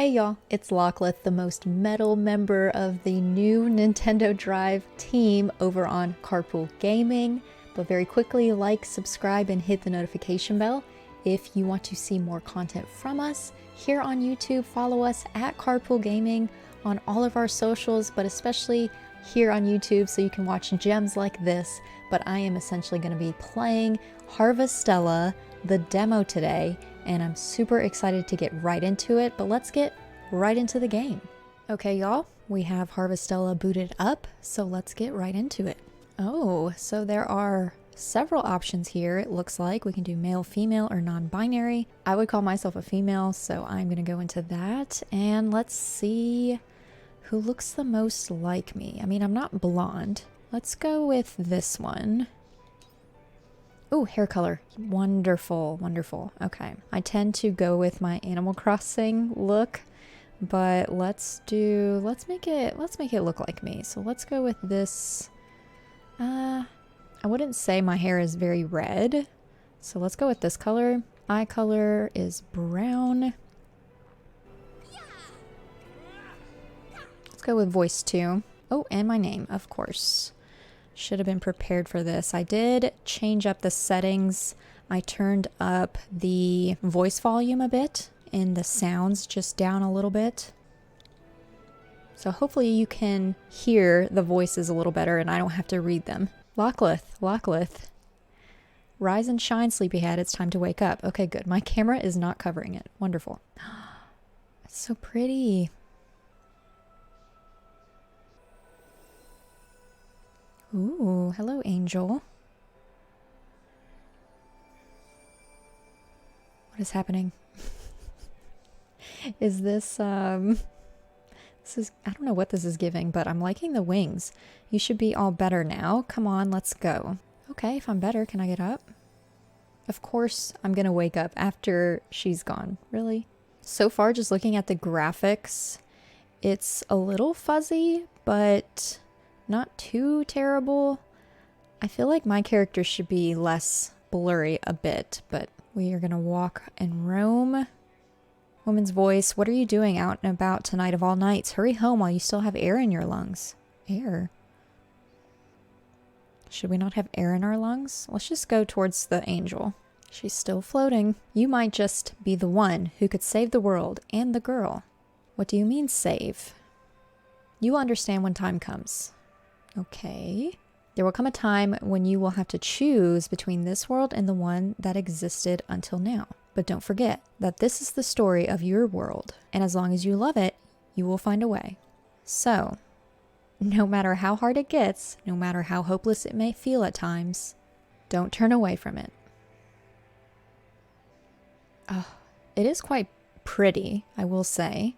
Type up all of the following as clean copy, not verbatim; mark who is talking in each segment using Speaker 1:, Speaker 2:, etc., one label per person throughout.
Speaker 1: Hey y'all, it's Lockleth, the most metal member of the new Nintendo Drive team over on Carpool Gaming. But very quickly, like, subscribe, and hit the notification bell if you want to see more content from us. Here on YouTube, follow us at Carpool Gaming on all of our socials, but especially here on YouTube so you can watch gems like this. But I am essentially going to be playing Harvestella, the demo today, and I'm super excited to get right into it, but let's get right into the game. Okay, y'all, we have Harvestella booted up, so let's get right into it. Oh, so there are several options here. It looks like we can do male, female, or non-binary. I would call myself a female, so I'm gonna go into that, and let's see who looks the most like me. I mean, I'm not blonde. Let's go with this one. Oh, hair color. Wonderful, wonderful. Okay. I tend to go with my Animal Crossing look, but let's make it look like me. So let's go with this. I wouldn't say my hair is very red. So let's go with this color. Eye color is brown. Let's go with voice too. Oh, and my name, of course. Should have been prepared for this. I did change up the settings. I turned up the voice volume a bit and the sounds just down a little bit. So hopefully you can hear the voices a little better and I don't have to read them. Lockleth, Lockleth. Rise and shine, sleepyhead. It's time to wake up. Okay, good. My camera is not covering it. Wonderful. It's so pretty. Ooh, hello, Angel. What is happening? Is this, I don't know what this is giving, but I'm liking the wings. You should be all better now. Come on, let's go. Okay, if I'm better, can I get up? Of course, I'm gonna wake up after she's gone. Really? So far, just looking at the graphics, it's a little fuzzy, but not too terrible. I feel like my character should be less blurry a bit, but we are gonna walk and roam. Woman's voice, what are you doing out and about tonight of all nights? Hurry home while you still have air in your lungs. Air? Should we not have air in our lungs? Let's just go towards the angel. She's still floating. You might just be the one who could save the world and the girl. What do you mean save? You will understand when time comes. Okay. There will come a time when you will have to choose between this world and the one that existed until now. But don't forget that this is the story of your world, and as long as you love it, you will find a way. So, no matter how hard it gets, no matter how hopeless it may feel at times, don't turn away from it. Oh, it is quite pretty, I will say,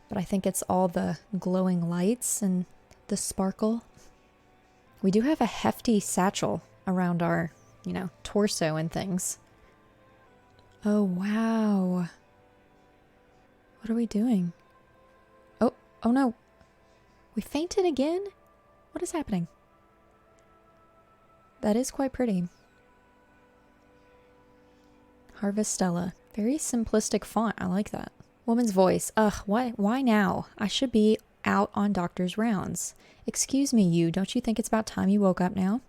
Speaker 1: but I think it's all the glowing lights and the sparkle. We do have a hefty satchel around our, torso and things. Oh, wow. What are we doing? Oh no. We fainted again? What is happening? That is quite pretty. Harvestella. Very simplistic font. I like that. Woman's voice. Ugh, why now? I should be out on doctor's rounds. Excuse me, you. Don't you think it's about time you woke up now?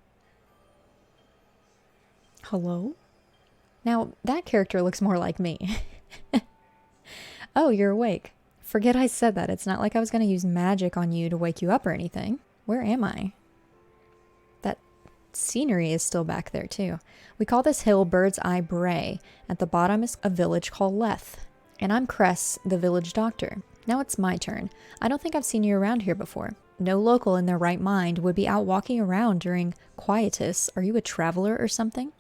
Speaker 1: Hello? Now, that character looks more like me. Oh, you're awake. Forget I said that. It's not like I was going to use magic on you to wake you up or anything. Where am I? That scenery is still back there, too. We call this hill Bird's Eye Bray. At the bottom is a village called Lockleth. And I'm Cress, the village doctor. Now it's my turn. I don't think I've seen you around here before. No local in their right mind would be out walking around during quietus. Are you a traveler or something?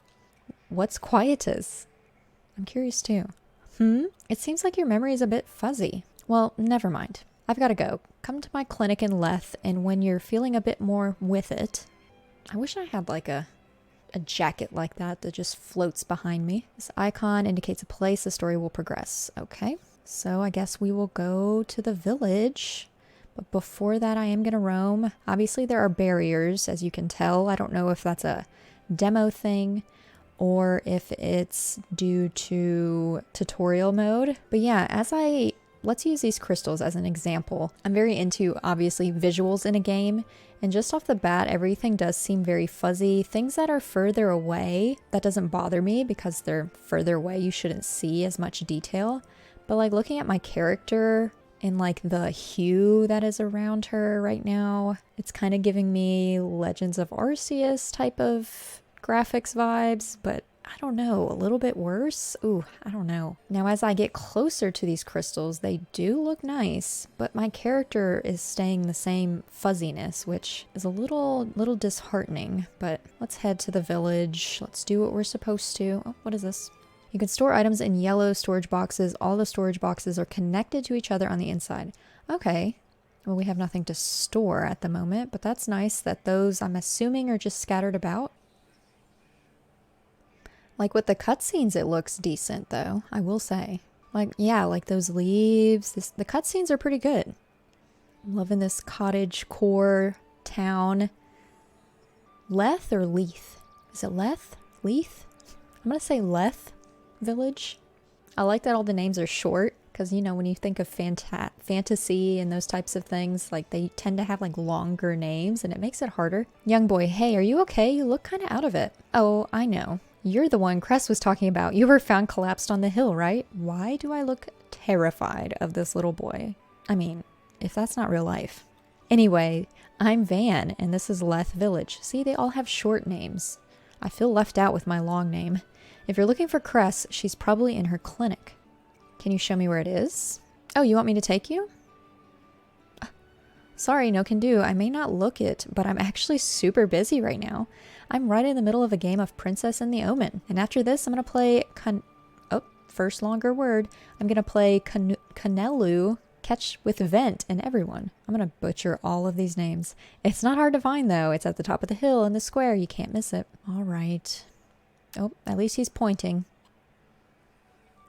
Speaker 1: What's quietus? I'm curious too. It seems like your memory is a bit fuzzy. Well, never mind. I've got to go. Come to my clinic in Lockleth, and when you're feeling a bit more with it... I wish I had like a jacket like that just floats behind me. This icon indicates a place the story will progress. Okay. So I guess we will go to the village. But before that, I am going to roam. Obviously, there are barriers, as you can tell. I don't know if that's a demo thing or if it's due to tutorial mode. But yeah, as I let's use these crystals as an example. I'm very into, obviously, visuals in a game, and just off the bat, everything does seem very fuzzy. Things that are further away, that doesn't bother me because they're further away, you shouldn't see as much detail. But like looking at my character and like the hue that is around her right now, it's kind of giving me Legends of Arceus type of graphics vibes, but I don't know, a little bit worse? Ooh, I don't know. Now, as I get closer to these crystals, they do look nice, but my character is staying the same fuzziness, which is a little disheartening. But let's head to the village. Let's do what we're supposed to. Oh, what is this? You can store items in yellow storage boxes. All the storage boxes are connected to each other on the inside. Okay. Well, we have nothing to store at the moment, but that's nice that those, I'm assuming, are just scattered about. Like with the cutscenes, it looks decent though, I will say. Like, yeah, like those leaves, the cutscenes are pretty good. I'm loving this cottage core town. Leth or Leith? Is it Leth? Leith? I'm gonna say Leth village. I like that all the names are short, because you know, when you think of fantasy and those types of things, like they tend to have like longer names and it makes it harder. Young boy, hey, are you okay? You look kind of out of it. Oh, I know. You're the one Cress was talking about. You were found collapsed on the hill, right? Why do I look terrified of this little boy? I mean, if that's not real life. Anyway, I'm Van, and this is Leth Village. See, they all have short names. I feel left out with my long name. If you're looking for Cress, she's probably in her clinic. Can you show me where it is? Oh, you want me to take you? Sorry, no can do. I may not look it, but I'm actually super busy right now. I'm right in the middle of a game of Princess and the Omen. And after this, I'm going to play... first longer word. I'm going to play Canelu, Catch with Vent, and Everyone. I'm going to butcher all of these names. It's not hard to find, though. It's at the top of the hill in the square. You can't miss it. All right. Oh, at least he's pointing.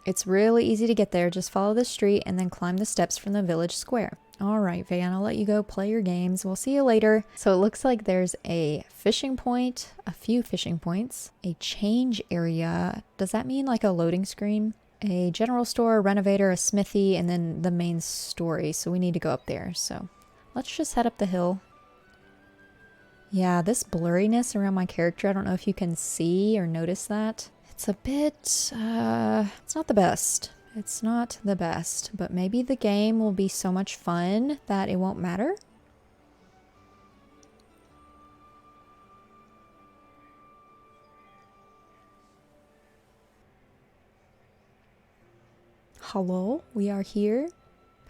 Speaker 1: It's really easy to get there. Just follow the street and then climb the steps from the village square. All right, Van, I'll let you go play your games. We'll see you later. So it looks like there's a fishing point, a few fishing points, a change area. Does that mean like a loading screen? A general store, a renovator, a smithy, and then the main story. So we need to go up there. So let's just head up the hill. Yeah, this blurriness around my character, I don't know if you can see or notice that. It's a bit, it's not the best. It's not the best, but maybe the game will be so much fun that it won't matter. Hello, we are here.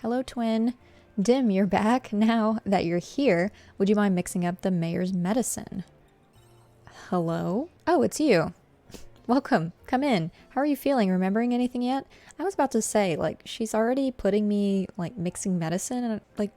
Speaker 1: Hello, twin. Dim, you're back. Now that you're here, would you mind mixing up the mayor's medicine? Hello? Oh, it's you. Welcome. Come in. How are you feeling? Remembering anything yet? I was about to say, like, she's already putting me, like, mixing medicine and, like,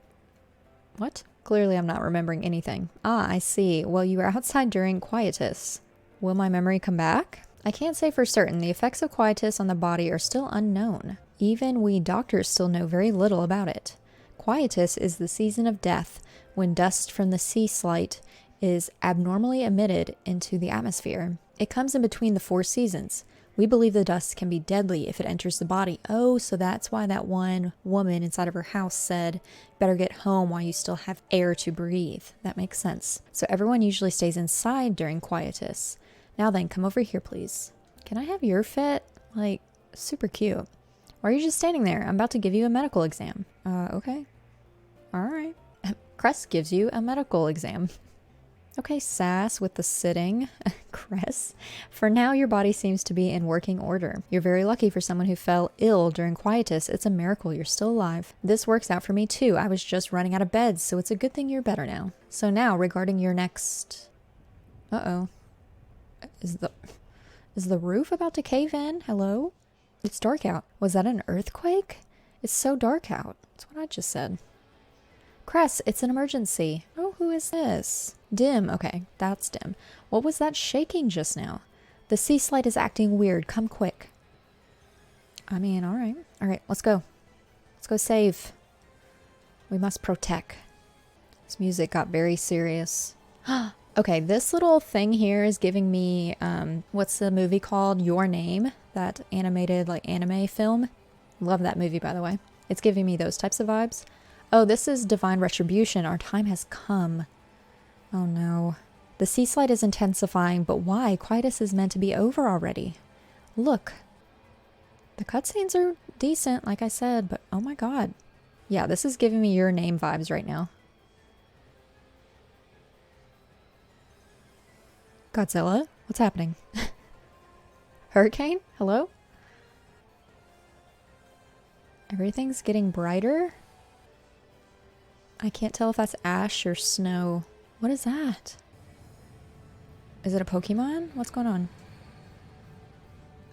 Speaker 1: what? Clearly I'm not remembering anything. Ah, I see. Well, you were outside during quietus. Will my memory come back? I can't say for certain. The effects of quietus on the body are still unknown. Even we doctors still know very little about it. Quietus is the season of death, when dust from the sea slite is abnormally emitted into the atmosphere. It comes in between the 4 seasons. We believe the dust can be deadly if it enters the body. Oh, so that's why that one woman inside of her house said, better get home while you still have air to breathe. That makes sense. So everyone usually stays inside during quietus. Now then, come over here, please. Can I have your fit? Like, super cute. Why are you just standing there? I'm about to give you a medical exam. Okay. All right. Cress gives you a medical exam. Okay, Sass with the sitting. Cress. For now, your body seems to be in working order. You're very lucky for someone who fell ill during quietus. It's a miracle you're still alive. This works out for me too. I was just running out of beds, so it's a good thing you're better now. So now, regarding your next... Uh-oh. Is the roof about to cave in? Hello? It's dark out. Was that an earthquake? It's so dark out. That's what I just said. Cress, it's an emergency. Oh, who is this? Dim. Okay, that's Dim. What was that shaking just now? The sea slide is acting weird. Come quick. I mean, all right. All right, let's go. Let's go save. We must protect. This music got very serious. Okay, this little thing here is giving me, what's the movie called? Your Name. That animated, like, anime film. Love that movie, by the way. It's giving me those types of vibes. Oh, this is divine retribution. Our time has come. Oh no. The sea slide is intensifying, but why? Quietus is meant to be over already. Look. The cutscenes are decent, like I said, but oh my god. Yeah, this is giving me Your Name vibes right now. Godzilla? What's happening? Hurricane? Hello? Everything's getting brighter? I can't tell if that's ash or snow. What is that? Is it a Pokemon? What's going on?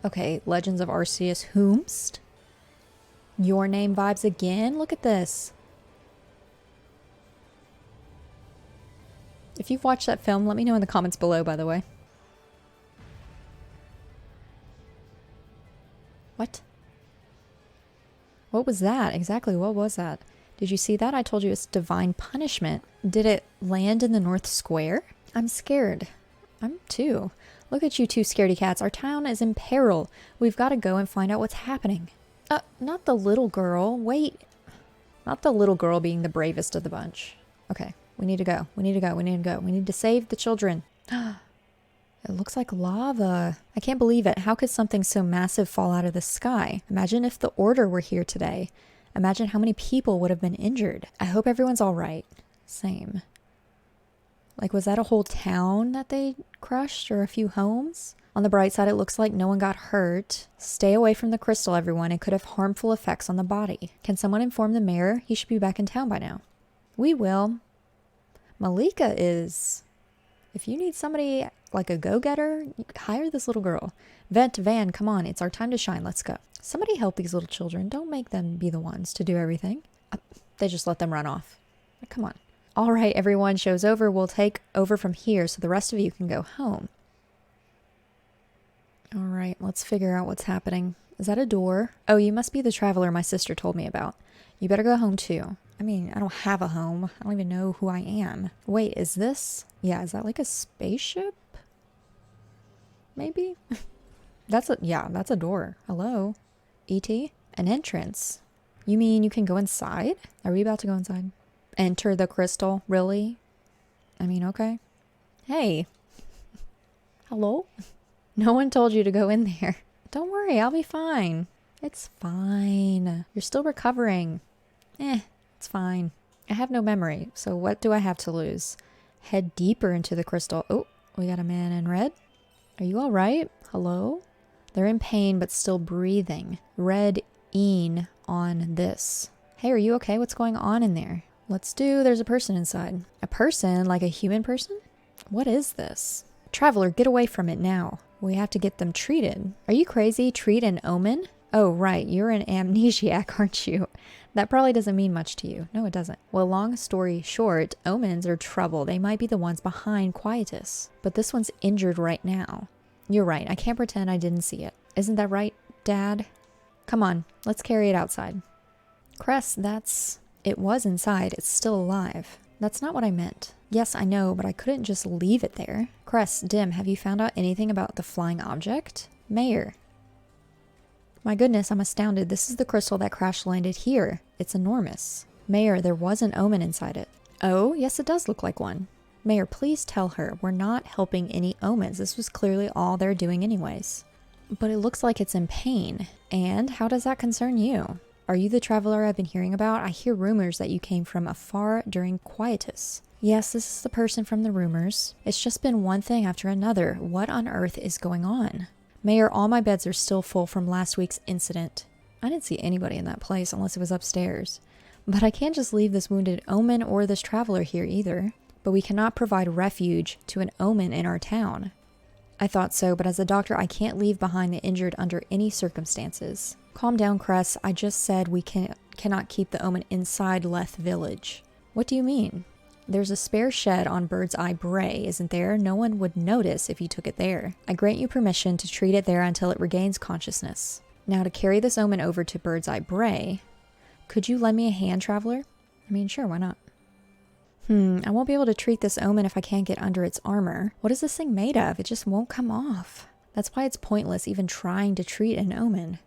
Speaker 1: Okay, Legends of Arceus Whomst. Your Name vibes again? Look at this. If you've watched that film, let me know in the comments below, by the way. What? What was that? Exactly, what was that? Did you see that? I told you it's divine punishment. Did it land in the North Square? I'm scared. I'm too. Look at you two scaredy cats. Our town is in peril. We've got to go and find out what's happening. Not the little girl. Wait. Not the little girl being the bravest of the bunch. Okay, we need to go. We need to go. We need to go. We need to save the children. It looks like lava. I can't believe it. How could something so massive fall out of the sky? Imagine if the Order were here today. Imagine how many people would have been injured. I hope everyone's all right. Same. Like, was that a whole town that they crushed, or a few homes? On the bright side, it looks like no one got hurt. Stay away from the crystal, everyone. It could have harmful effects on the body. Can someone inform the mayor? He should be back in town by now. We will. Malika is... If you need somebody like a go-getter, hire this little girl. Van, come on. It's our time to shine. Let's go. Somebody help these little children. Don't make them be the ones to do everything. They just let them run off. Come on. All right, everyone. Show's over. We'll take over from here so the rest of you can go home. All right, let's figure out what's happening. Is that a door? Oh, you must be the traveler my sister told me about. You better go home too. I mean, I don't have a home. I don't even know who I am. Wait, is this? Yeah, is that like a spaceship? Maybe? That's a door. Hello? E.T.? An entrance. You mean you can go inside? Are we about to go inside? Enter the crystal? Really? I mean, okay. Hey. Hello? No one told you to go in there. Don't worry, I'll be fine. It's fine. You're still recovering. It's fine. I have no memory, so what do I have to lose? Head deeper into the crystal. Oh, we got a man in red. Are you all right? Hello? They're in pain, but still breathing. Red een on this. Hey, are you okay? What's going on in there? There's a person inside. A person? Like a human person? What is this? Traveler, get away from it now. We have to get them treated. Are you crazy? Treat an omen? Oh, right. You're an amnesiac, aren't you? That probably doesn't mean much to you. No, it doesn't. Well, long story short, omens are trouble. They might be the ones behind Quietus. But this one's injured right now. You're right. I can't pretend I didn't see it. Isn't that right, Dad? Come on. Let's carry it outside. Cress, it was inside. It's still alive. That's not what I meant. Yes, I know, but I couldn't just leave it there. Cress, Dim, have you found out anything about the flying object? Mayor. My goodness, I'm astounded. This is the crystal that crash landed here. It's enormous. Mayor, there was an omen inside it. Oh, yes, it does look like one. Mayor, please tell her we're not helping any omens. This was clearly all they're doing anyways. But it looks like it's in pain. And how does that concern you? Are you the traveler I've been hearing about? I hear rumors that you came from afar during Quietus. Yes, this is the person from the rumors. It's just been one thing after another. What on earth is going on? Mayor, all my beds are still full from last week's incident. I didn't see anybody in that place unless it was upstairs. But I can't just leave this wounded omen or this traveler here either. But we cannot provide refuge to an omen in our town. I thought so, but as a doctor, I can't leave behind the injured under any circumstances. Calm down, Cress. I just said we cannot keep the omen inside Leth village. What do you mean? There's a spare shed on Bird's Eye Bray, isn't there? No one would notice if you took it there. I grant you permission to treat it there until it regains consciousness. Now to carry this omen over to Bird's Eye Bray, could you lend me a hand, traveler? I mean, sure, why not? I won't be able to treat this omen if I can't get under its armor. What is this thing made of? It just won't come off. That's why it's pointless even trying to treat an omen.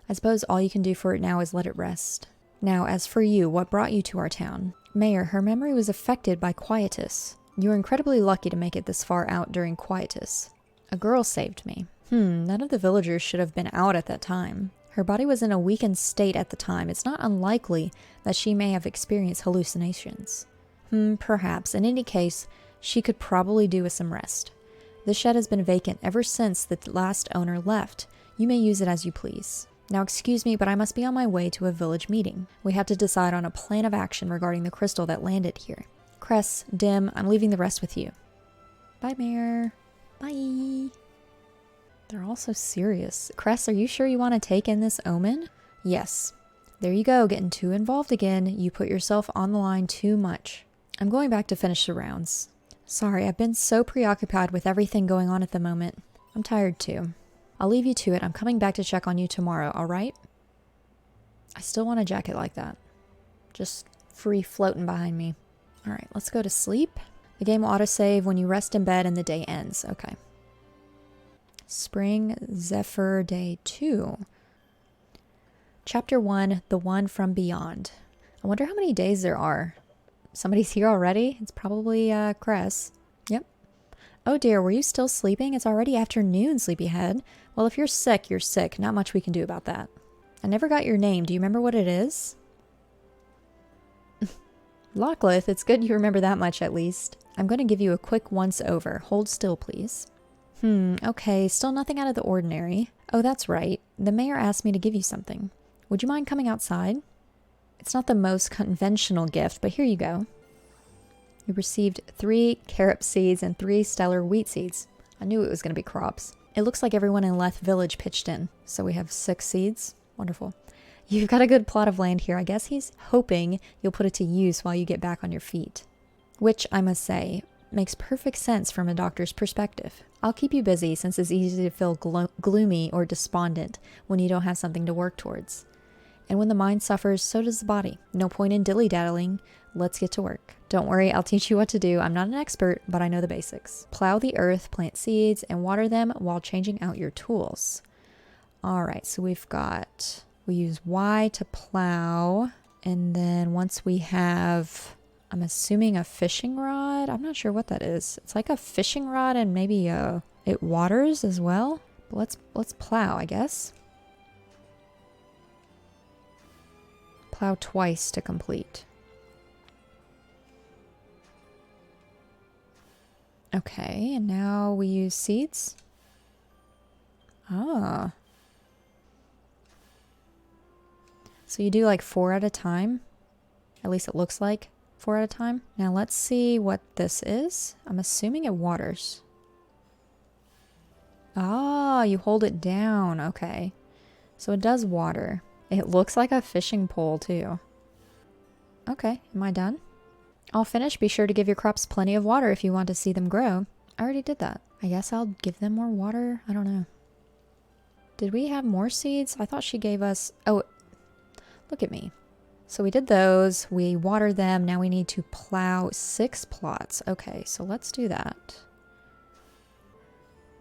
Speaker 1: I suppose all you can do for it now is let it rest. Now, as for you, what brought you to our town? Mayor, her memory was affected by quietus. You were incredibly lucky to make it this far out during quietus. A girl saved me. None of the villagers should have been out at that time. Her body was in a weakened state at the time. It's not unlikely that she may have experienced hallucinations. Perhaps. In any case, she could probably do with some rest. The shed has been vacant ever since the last owner left. You may use it as you please. Now excuse me, but I must be on my way to a village meeting. We have to decide on a plan of action regarding the crystal that landed here. Cress, Dim, I'm leaving the rest with you. Bye, Mayor. Bye. They're all so serious. Cress, are you sure you want to take in this omen? Yes. There you go, getting too involved again. You put yourself on the line too much. I'm going back to finish the rounds. Sorry, I've been so preoccupied with everything going on at the moment. I'm tired too. I'll leave you to it. I'm coming back to check on you tomorrow, alright? I still want a jacket like that. Just free floating behind me. Alright, let's go to sleep. The game will autosave when you rest in bed and the day ends. Okay. Spring Zephyr Day 2. Chapter 1, The One from Beyond. I wonder how many days there are. Somebody's here already? It's probably Cress. Yep. Oh dear, were you still sleeping? It's already afternoon, sleepyhead. Well, if you're sick, you're sick. Not much we can do about that. I never got your name. Do you remember what it is? Lockleth, it's good you remember that much at least. I'm going to give you a quick once-over. Hold still, please. Okay, still nothing out of the ordinary. Oh, that's right. The mayor asked me to give you something. Would you mind coming outside? It's not the most conventional gift, but here you go. You received 3 carob seeds and 3 stellar wheat seeds. I knew it was going to be crops. It looks like everyone in Leth village pitched in. So we have 6 seeds. Wonderful. You've got a good plot of land here. I guess he's hoping you'll put it to use while you get back on your feet. Which, I must say, makes perfect sense from a doctor's perspective. I'll keep you busy since it's easy to feel gloomy or despondent when you don't have something to work towards. And when the mind suffers, so does the body. No point in dilly-daddling. Let's get to work. Don't worry, I'll teach you what to do. I'm not an expert, but I know the basics. Plow the earth, plant seeds, and water them while changing out your tools. Alright, so we use Y to plow, and then once we have, I'm assuming a fishing rod. I'm not sure what that is. It's like a fishing rod and maybe it waters as well. But let's plow, I guess. Plow twice to complete. Okay, and now we use seeds. Ah. So you do like 4 at a time. At least it looks like 4 at a time. Now let's see what this is. I'm assuming it waters. Ah, you hold it down. Okay. So it does water. It looks like a fishing pole too. Okay, am I done? All finished. Be sure to give your crops plenty of water if you want to see them grow. I already did that. I guess I'll give them more water. I don't know. Did we have more seeds? I thought she gave us... Oh, look at me. So we did those. We watered them. Now we need to plow 6 plots. Okay, so let's do that.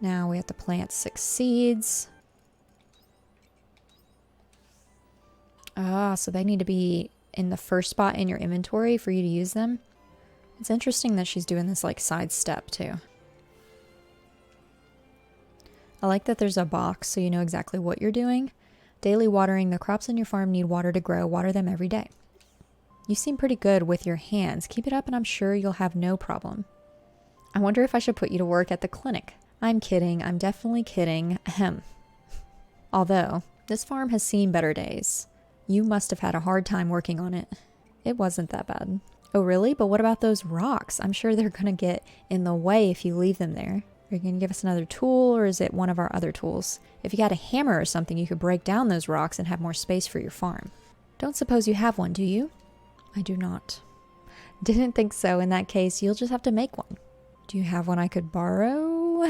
Speaker 1: Now we have to plant 6 seeds. Ah, so they need to be in the first spot in your inventory for you to use them. It's interesting that she's doing this like side step too. I like that there's a box so you know exactly what you're doing. Daily watering. The crops in your farm need water to grow. Water them every day. You seem pretty good with your hands. Keep it up and I'm sure you'll have no problem. I wonder if I should put you to work at the clinic. I'm kidding. I'm definitely kidding. Ahem. Although, this farm has seen better days. You must have had a hard time working on it. It wasn't that bad. Oh really? But what about those rocks? I'm sure they're gonna get in the way if you leave them there. Are you gonna give us another tool or is it one of our other tools? If you had a hammer or something, you could break down those rocks and have more space for your farm. Don't suppose you have one, do you? I do not. Didn't think so. In that case, you'll just have to make one. Do you have one I could borrow?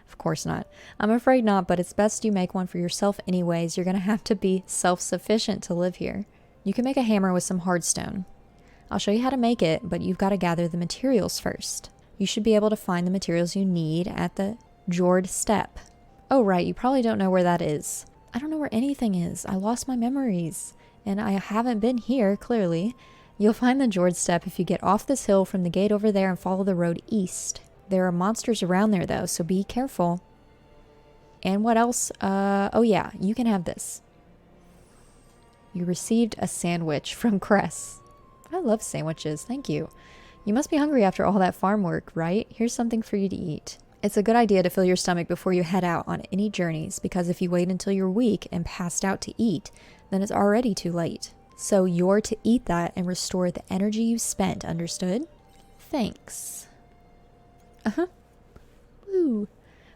Speaker 1: Of course not. I'm afraid not, but it's best you make one for yourself anyways. You're gonna have to be self-sufficient to live here. You can make a hammer with some hardstone. I'll show you how to make it, but you've got to gather the materials first. You should be able to find the materials you need at the Jord Step. Oh right, you probably don't know where that is. I don't know where anything is. I lost my memories. And I haven't been here, clearly. You'll find the Jord Step if you get off this hill from the gate over there and follow the road east. There are monsters around there, though, so be careful. And what else? Oh yeah, you can have this. You received a sandwich from Cress. I love sandwiches, thank you. You must be hungry after all that farm work, right? Here's something for you to eat. It's a good idea to fill your stomach before you head out on any journeys, because if you wait until you're weak and passed out to eat, then it's already too late. So you're to eat that and restore the energy you spent, understood? Thanks. Uh-huh. Woo.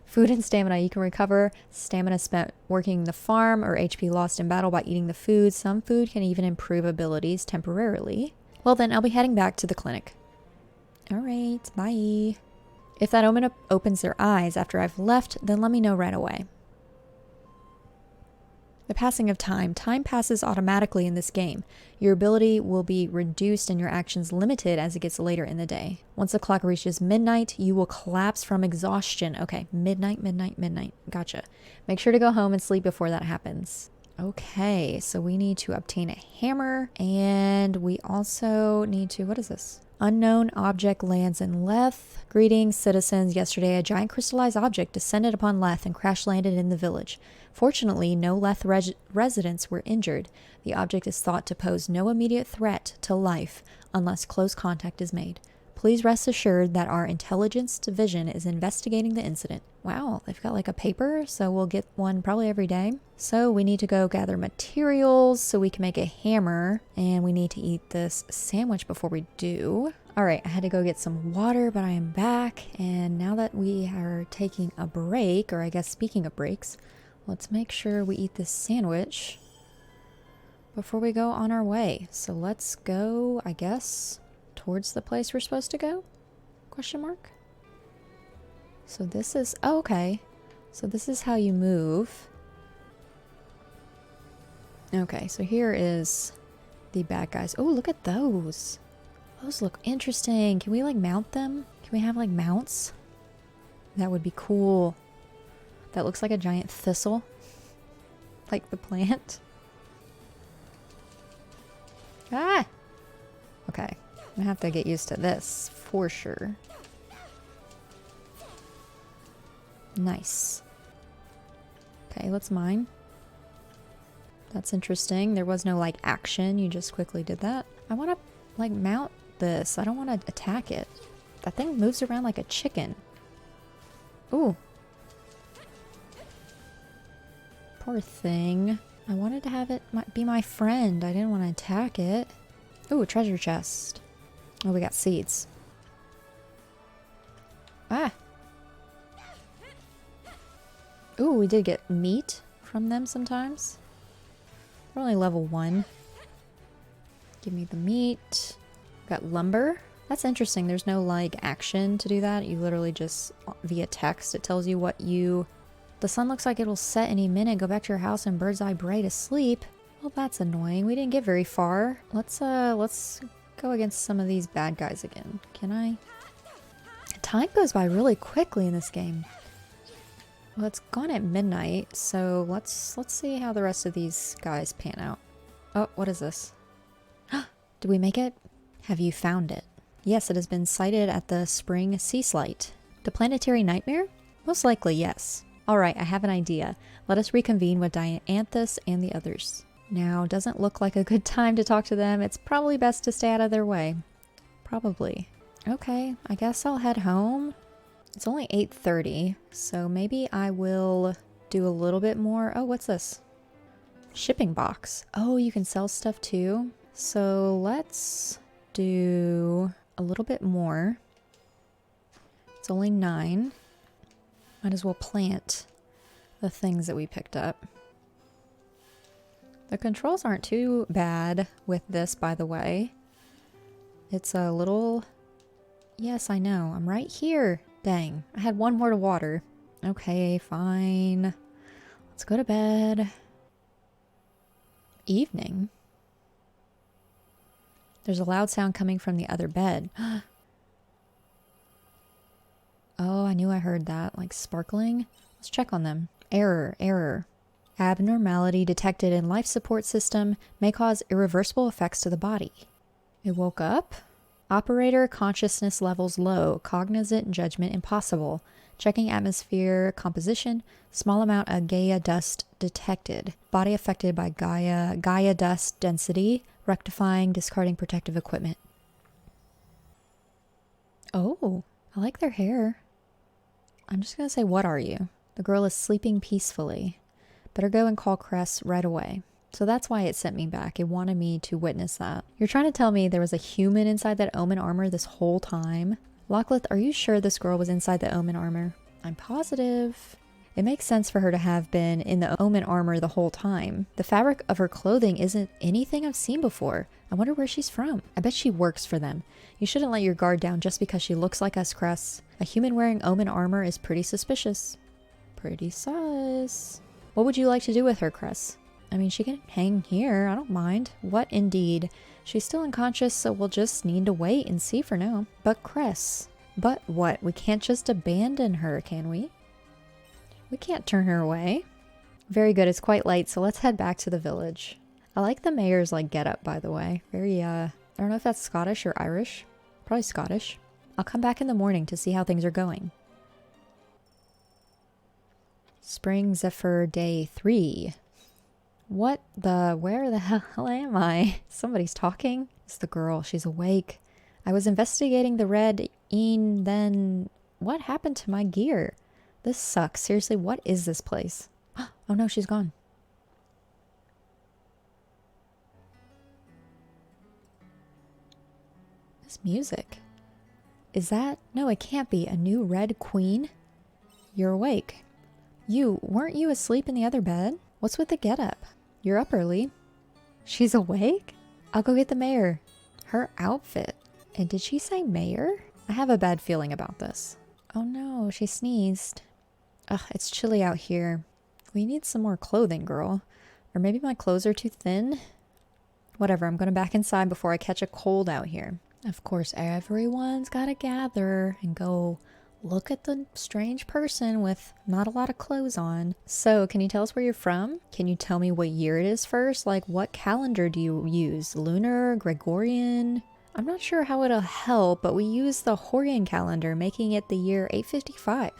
Speaker 1: Food and stamina. You can recover stamina spent working the farm or HP lost in battle by eating the food. Some food can even improve abilities temporarily. Well then, I'll be heading back to the clinic. Alright, bye. If that omen opens their eyes after I've left, then let me know right away. The passing of time. Time passes automatically in this game. Your ability will be reduced and your actions limited as it gets later in the day. Once the clock reaches midnight, you will collapse from exhaustion. Okay, midnight. Gotcha. Make sure to go home and sleep before that happens. Okay, so we need to obtain a hammer, and we also need to, what is this? Unknown object lands in Leth. Greetings, citizens. Yesterday, a giant crystallized object descended upon Leth and crash landed in the village. Fortunately, no Leth residents were injured. The object is thought to pose no immediate threat to life unless close contact is made. Please rest assured that our intelligence division is investigating the incident. Wow, they've got like a paper, so we'll get one probably every day. So we need to go gather materials so we can make a hammer, and we need to eat this sandwich before we do. All right, I had to go get some water, but I am back, and now that we are taking a break, or I guess speaking of breaks, let's make sure we eat this sandwich before we go on our way. So let's go, I guess, towards the place we're supposed to go? Question mark? So this is, oh, okay. So this is how you move. Okay, so here is the bad guys. Oh, look at those. Those look interesting. Can we like mount them? Can we have like mounts? That would be cool. That looks like a giant thistle. Like the plant. Ah! Okay. I'm gonna have to get used to this for sure. Nice. Okay, let's mine. That's interesting. There was no like action. You just quickly did that. I want to like mount this. I don't want to attack it. That thing moves around like a chicken. Ooh. Poor thing. I wanted to have it be my friend. I didn't want to attack it. Ooh, treasure chest. Oh, we got seeds. Ah! Ooh, we did get meat from them sometimes. We're only level 1. Give me the meat. Got lumber. That's interesting. There's no, like, action to do that. You literally just, via text, it tells you what you... The sun looks like it'll set any minute. Go back to your house and bird's eye bright asleep. Well, that's annoying. We didn't get very far. Let's go against some of these bad guys again. Can I? Time goes by really quickly in this game. Well, it's gone at midnight, so let's see how the rest of these guys pan out. Oh, what is this? Did we make it? Have you found it? Yes, it has been sighted at the spring sea slite. The planetary nightmare? Most likely, yes. Alright, I have an idea. Let us reconvene with Dianthus and the others. Now, doesn't look like a good time to talk to them. It's probably best to stay out of their way. Probably. Okay, I guess I'll head home. It's only 8:30, so maybe I will do a little bit more. Oh, what's this? Shipping box. Oh, you can sell stuff too. So let's do a little bit more. It's only 9. Might as well plant the things that we picked up. The controls aren't too bad with this, by the way. It's a little... Yes, I know. I'm right here. Dang. I had one more to water. Okay, fine. Let's go to bed. Evening? There's a loud sound coming from the other bed. Oh, I knew I heard that. Like sparkling. Let's check on them. Error, error. Abnormality detected in life support system may cause irreversible effects to the body. It woke up. Operator consciousness levels low. Cognizant judgment impossible. Checking atmosphere composition. Small amount of Gaia dust detected. Body affected by Gaia dust density. Rectifying, discarding protective equipment. Oh, I like their hair. I'm just gonna say, what are you? The girl is sleeping peacefully. Better go and call Cress right away. So that's why it sent me back. It wanted me to witness that. You're trying to tell me there was a human inside that Omen armor this whole time? Lockleth, are you sure this girl was inside the Omen armor? I'm positive. It makes sense for her to have been in the Omen armor the whole time. The fabric of her clothing isn't anything I've seen before. I wonder where she's from. I bet she works for them. You shouldn't let your guard down just because she looks like us, Cress. A human wearing Omen armor is pretty suspicious. Pretty sus. What would you like to do with her, Cress? I mean, she can hang here. I don't mind. What indeed? She's still unconscious, so we'll just need to wait and see for now. But Cress. But what? We can't just abandon her, can we? We can't turn her away. Very good. It's quite late, so let's head back to the village. I like the mayor's, like, getup, by the way. Very, I don't know if that's Scottish or Irish. Probably Scottish. I'll come back in the morning to see how things are going. Spring Zephyr Day 3. Where the hell am I? Somebody's talking. It's the girl. She's awake. I was investigating the red then what happened to my gear? This sucks. Seriously, what is this place? Oh no, she's gone. This music. Is that? No, it can't be. A new red queen? You're awake. Weren't you asleep in the other bed? What's with the getup? You're up early. She's awake? I'll go get the mayor. Her outfit. And did she say mayor? I have a bad feeling about this. Oh no, she sneezed. Ugh, it's chilly out here. We need some more clothing, girl. Or maybe my clothes are too thin? Whatever, I'm going back inside before I catch a cold out here. Of course, everyone's got to gather and go look at the strange person with not a lot of clothes on. So, can you tell us where you're from? Can you tell me what year it is first? Like, what calendar do you use? Lunar? Gregorian? I'm not sure how it'll help, but we use the Horian calendar, making it the year 855.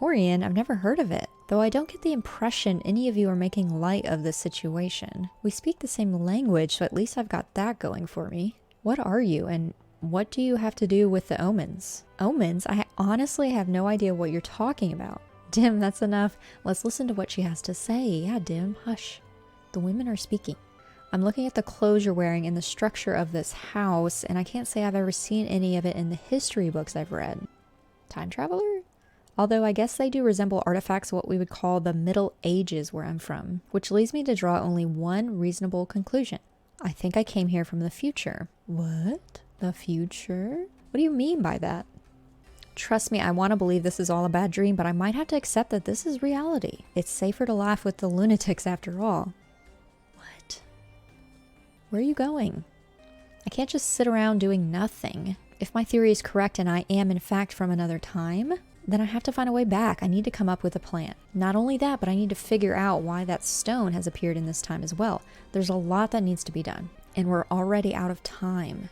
Speaker 1: Horian? I've never heard of it. Though I don't get the impression any of you are making light of this situation. We speak the same language, so at least I've got that going for me. What are you, and what do you have to do with the omens? Omens? I honestly have no idea what you're talking about. Dim, that's enough. Let's listen to what she has to say. Yeah, Dim, hush. The women are speaking. I'm looking at the clothes you're wearing and the structure of this house, and I can't say I've ever seen any of it in the history books I've read. Time traveler? Although I guess they do resemble artifacts of what we would call the Middle Ages where I'm from, which leads me to draw only one reasonable conclusion. I think I came here from the future. What? The future? What do you mean by that? Trust me, I want to believe this is all a bad dream, but I might have to accept that this is reality. It's safer to laugh with the lunatics after all. What? Where are you going? I can't just sit around doing nothing. If my theory is correct and I am in fact from another time, then I have to find a way back. I need to come up with a plan. Not only that, but I need to figure out why that stone has appeared in this time as well. There's a lot that needs to be done, and we're already out of time.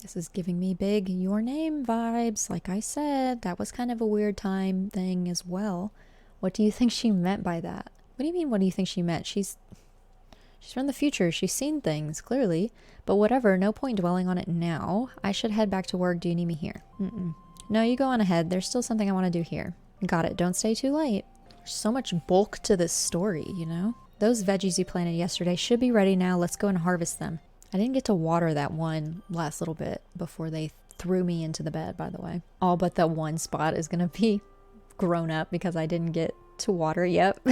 Speaker 1: This is giving me big Your Name vibes. Like I said, that was kind of a weird time thing as well. What do you think she meant by that? What do you mean, what do you think she meant? She's from the future. She's seen things, clearly. But whatever, no point dwelling on it now. I should head back to work. Do you need me here? No, you go on ahead. There's still something I want to do here. Got it. Don't stay too late. There's so much bulk to this story, you know? Those veggies you planted yesterday should be ready now. Let's go and harvest them. I didn't get to water that one last little bit before they threw me into the bed, by the way. All but that one spot is going to be grown up because I didn't get to water. Yep.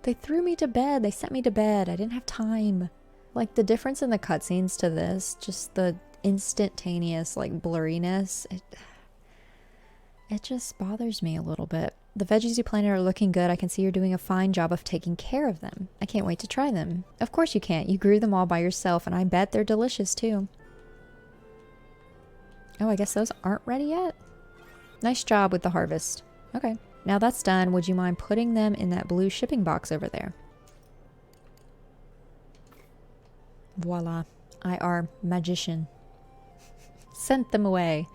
Speaker 1: They threw me to bed. They sent me to bed. I didn't have time. Like, the difference in the cutscenes to this, just the instantaneous, like, blurriness, it just bothers me a little bit. The veggies you planted are looking good. I can see you're doing a fine job of taking care of them. I can't wait to try them. Of course you can't. You grew them all by yourself, and I bet they're delicious too. Oh, I guess those aren't ready yet? Nice job with the harvest. Okay. now that's done. Would you mind putting them in that blue shipping box over there? Voila. I are magician. Sent them away.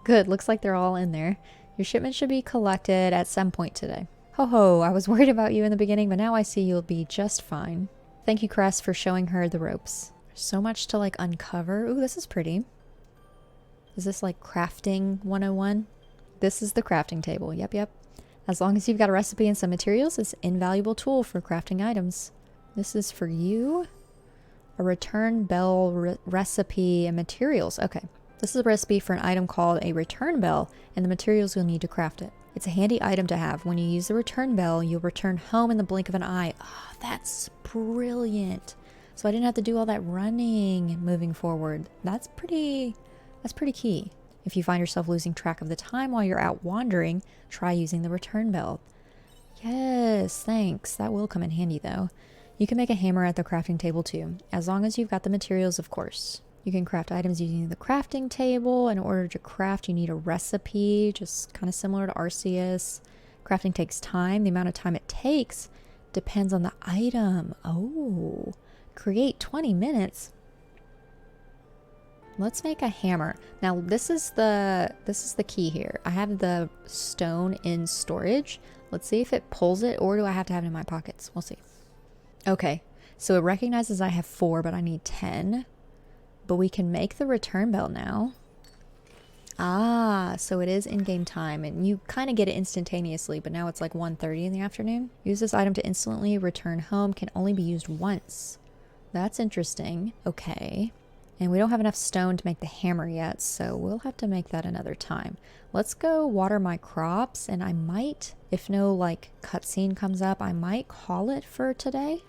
Speaker 1: Good, looks like they're all in there. Your shipment should be collected at some point today. Ho ho, I was worried about you in the beginning, but now I see you'll be just fine. Thank you, Cress, for showing her the ropes. There's so much to like uncover. Ooh, this is pretty. Is this like crafting 101? This is the crafting table. Yep, yep. As long as you've got a recipe and some materials, it's an invaluable tool for crafting items. This is for you. A return bell recipe and materials. Okay. This is a recipe for an item called a return bell and the materials you'll need to craft it. It's a handy item to have. When you use the return bell, you'll return home in the blink of an eye. Oh, that's brilliant. So I didn't have to do all that running moving forward. That's pretty key. If you find yourself losing track of the time while you're out wandering, try using the return bell. Yes, thanks. That will come in handy though. You can make a hammer at the crafting table too, as long as you've got the materials, of course. You can craft items using the crafting table. In order to craft, you need a recipe, just kind of similar to Arceus. Crafting takes time. The amount of time it takes depends on the item. Oh, create 20 minutes. Let's make a hammer. Now this is the key here. I have the stone in storage. Let's see if it pulls it, or do I have to have it in my pockets? We'll see. Okay, so it recognizes I have 4, but I need 10. But we can make the return bell now. Ah, so it is in-game time, and you kind of get it instantaneously, but now it's like 1:30 in the afternoon. Use this item to instantly return home. Can only be used once. That's interesting. Okay. And we don't have enough stone to make the hammer yet, so we'll have to make that another time. Let's go water my crops, and I might, if no like cutscene comes up, I might call it for today.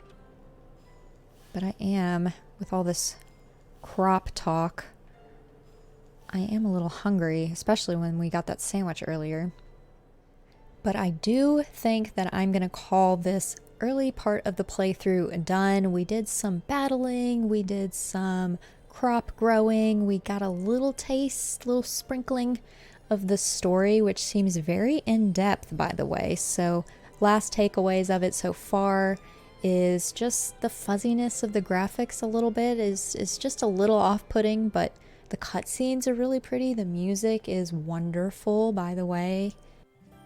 Speaker 1: But I am, with all this crop talk, I am a little hungry, especially when we got that sandwich earlier. But I do think that I'm going to call this early part of the playthrough done. We did some battling, we did some crop growing, we got a little taste, little sprinkling of the story, which seems very in-depth, by the way. So last takeaways of it so far is just the fuzziness of the graphics a little bit is just a little off-putting, but the cutscenes are really pretty. The music is wonderful, by the way.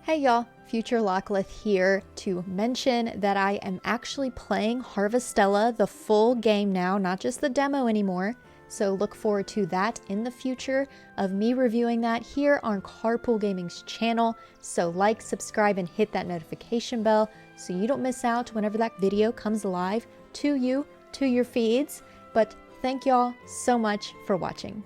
Speaker 1: Hey y'all, Future Lockleth here to mention that I am actually playing Harvestella, the full game now, not just the demo anymore. So look forward to that in the future of me reviewing that here on Carpool Gaming's channel. So like, subscribe, and hit that notification bell so you don't miss out whenever that video comes live to you, to your feeds. But thank y'all so much for watching.